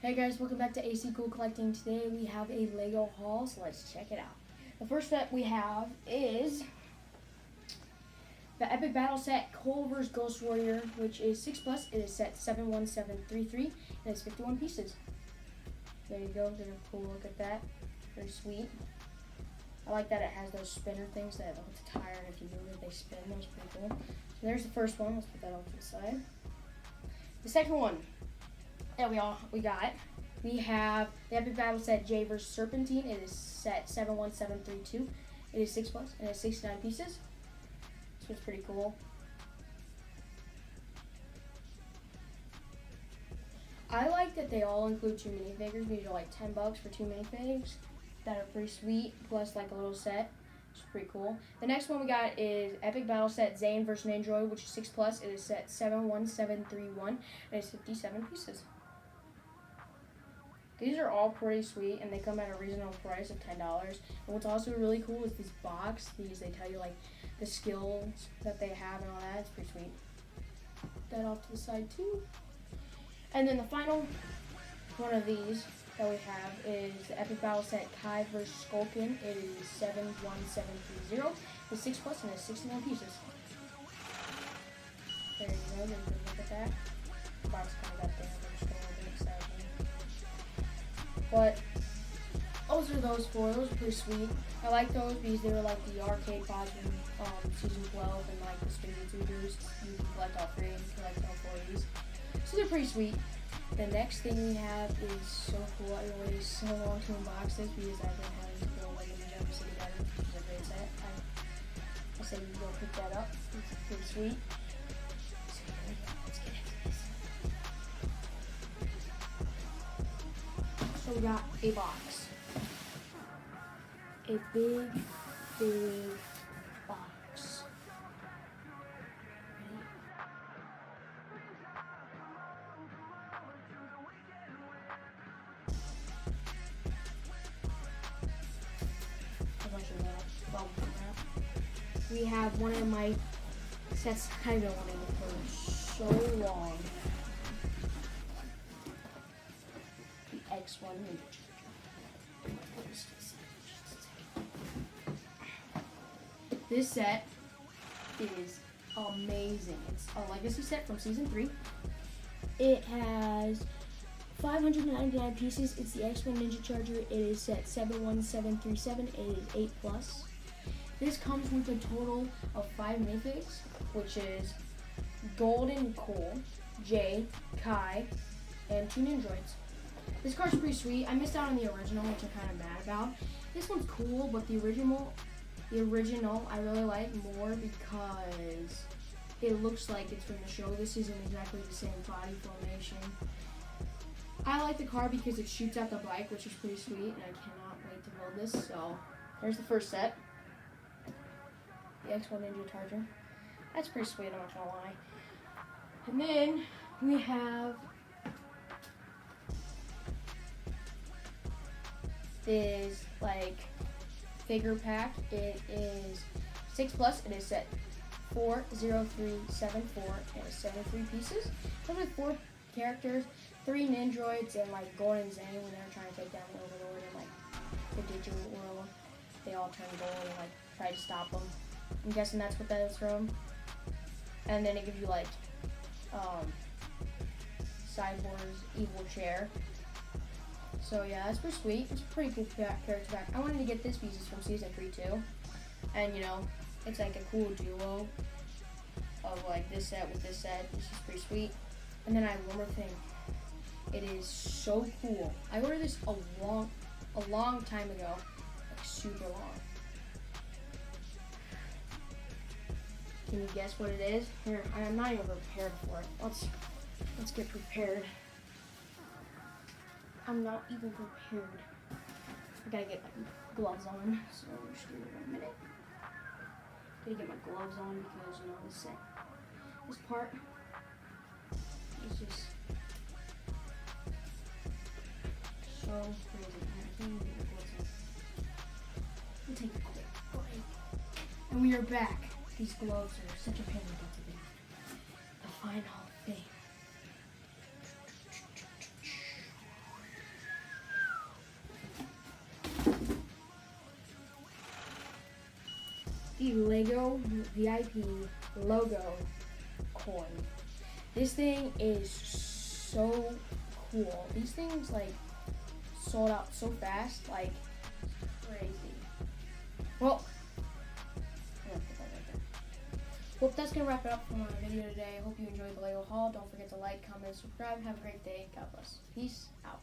Hey guys, welcome back to AC Cool Collecting. Today we have a Lego haul, so let's check it out. The first set we have is the Epic Battle Set Cole vs. Ghost Warrior, which is 6+. It is set 71733, and it's 51 pieces. There you go, there's a cool look at that. Very sweet. I like that it has those spinner things that hold the tire, and if you move it, they spin. That's pretty cool. So there's the first one. Let's put that off to the side. The second one that we have the Epic Battle Set J vs. Serpentine. It is set 71732. It is 6+, and it's 69 pieces. So it's pretty cool. I like that they all include 2 minifigures. These are like $10 for 2 minifigs that are pretty sweet, plus like a little set. It's pretty cool. The next one we got is Epic Battle Set Zane vs. Nandroid, which is 6+. It is set 71731, and it's 57 pieces. These are all pretty sweet, and they come at a reasonable price of $10. And what's also really cool is this box. They tell you like the skills that they have and all that. It's pretty sweet. Put that off to the side too. And then the final one of these that we have is the Epic Battle Set Kai vs. Skulkin. It is 71730. It's 6+, and it's 61 pieces. There you go. There's a look at that. The box kind of got there. We're just going a bit excited. But those are those four. Those are pretty sweet. I like those because they were like the arcade pods from season 12 and like the Spin YouTubers. You can collect all three and collect all 4 of these. So they're pretty sweet. The next thing we have is so cool. I waited so long to unbox this because I've been having to go like in the Jump City Garden, which is a great set. I said you go pick that up. It's pretty sweet. So here we go. Let's get into this. So we got a box. A big box. We have one of my sets I've been wanting for so long. The X1 Ninja Charger. This set is amazing. It's a legacy set from season 3. It has 599 pieces. It's the X1 Ninja Charger. It is set 71737. It is 8+. This comes with a total of 5 minifigs, which is Golden Cole, Jay, Kai, and 2 Nindroids. This card's pretty sweet. I missed out on the original, which I'm kind of mad about. This one's cool, but the original I really like more because it looks like it's from the show. This isn't exactly the same body formation. I like the card because it shoots out the bike, which is pretty sweet, and I cannot wait to build this. So there's the first set. The X1 Ninja Charger. That's pretty sweet, I'm not gonna lie. And then we have this like figure pack. It is 6+. It is set 40374 and it's 73 pieces. Comes with 4 characters, 3 Nindroids, and like Golden and Zane when they're trying to take down the Overlord and like the digital world. They all turn gold and like try to stop them. I'm guessing that's what that is from. And then it gives you like Cyborg's evil chair. So yeah, that's pretty sweet. It's a pretty cool character pack. I wanted to get this because it's from season 3 too. And you know, it's like a cool duo of like this set with this set. This is pretty sweet. And then I have one more thing. It is so cool. I ordered this a long time ago. Like super long. Can you guess what it is? Here, I'm not even prepared for it. Let's get prepared. I'm not even prepared. I gotta get my gloves on, so just give me 1 minute. Gotta get my gloves on because you know this part is just so crazy. I can't even get my gloves on. We'll take a quick break, and we are back. These gloves are such a pain to get to the final thing. the Lego VIP logo coin. This thing is so cool. These things like sold out so fast, like crazy. Well, I'm gonna put that right there. Well, that's gonna wrap it up for my video today. I hope you enjoyed the Lego haul. Don't forget to like, comment, subscribe. Have a great day. God bless. Peace out.